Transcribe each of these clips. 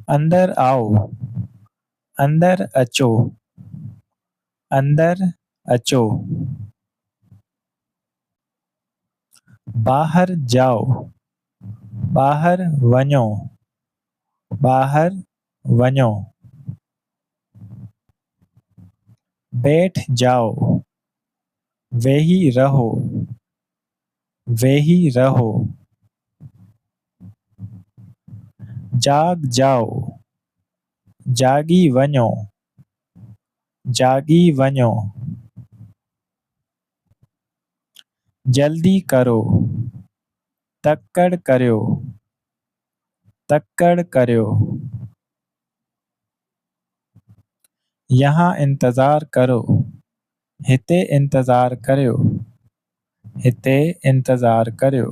अंदर आओ, अंदर अचो, अंदर अचो। बाहर जाओ, बाहर वञो, बाहर वञो। बैठ जाओ, वेही रहो, वेही रहो। जाग जाओ, जागी वञो, जागी वञो। जल्दी करो, तकड़ करियो, तकड़ करियो। यहाँ इंतज़ार करो, हिते इंतज़ार करियो, हिते इंतज़ार करियो।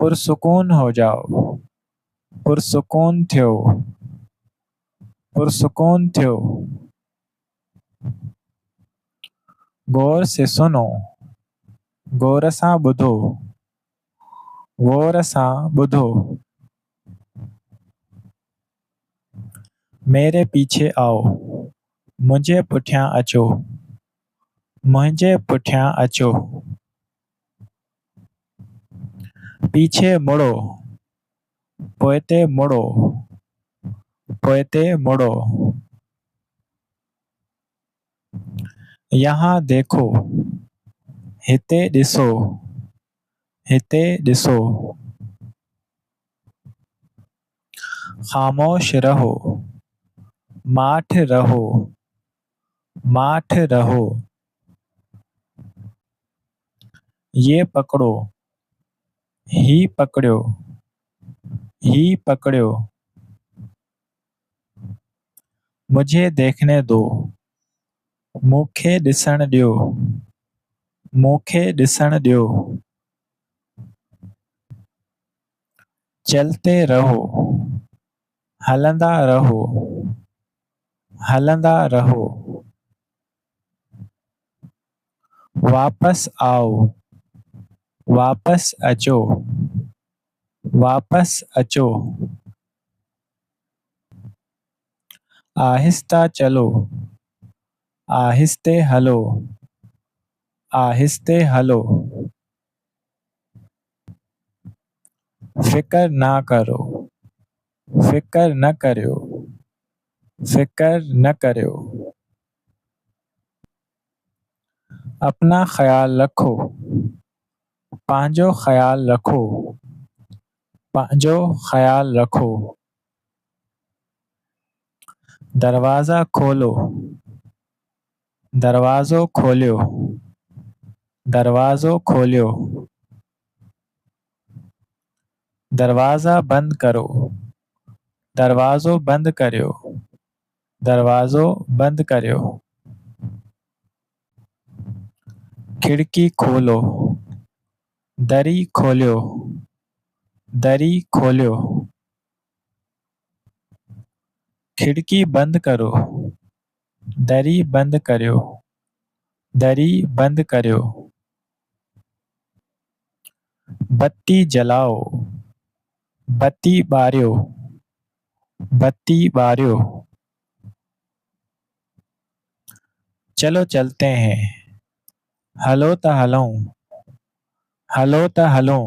पुरसुकून हो जाओ, पुरसुकून थियो, पुरसुकून थियो। गौर से सुनो, गौर सां ॿुधो, गौर सां ॿुधो। मेरे पीछे आओ, मुंहिंजे पुठियां अचो, मुंहिंजे पुठियां अचो। पीछे मुड़ो, पोइते मुड़ो, पोइते मुड़ो। यहाँ देखो, हिते ॾिसो, हिते ॾिसो। ख़ामोश रहो, माठ रहो, माठ रहो। ये पकड़ो, ही पकड़ियो, ही पकड़ियो। मुझे देखने दो, मूंखे ॾिसण ॾियो, मूंखे ॾिसण ॾियो। चलते रहो, हलंदा रहो, हलंदा रहो। वापस आओ, वापस अचो, वापस अचो। आहिस्ता चलो, आहिस्ते हलो, आहिस्ते हलो। फिकर ना करो, फिकर न करियो, फिकर न करियो। अपना ख्याल रखो, पंहिंजो ख्याल रखो, पंहिंजो ख्याल रखो। दरवाज़ा खोलो, दरवाज़ो खोलियो, दरवाज़ो खोलियो। दरवाज़ा बंद करो, दरवाज़ो बंद करियो, दरवाज़ो बंद करियो। खिड़की खोलो, दरी खोलियो, दरी खोलियो। खिड़की बंद करो, दरी बंद करियो, दरी बंद करियो। बत्ती जलाओ, बत्ती ॿारियो, बत्ती ॿारियो। चलो चलते हैं, हलो त हलूं, हलो त हलूं।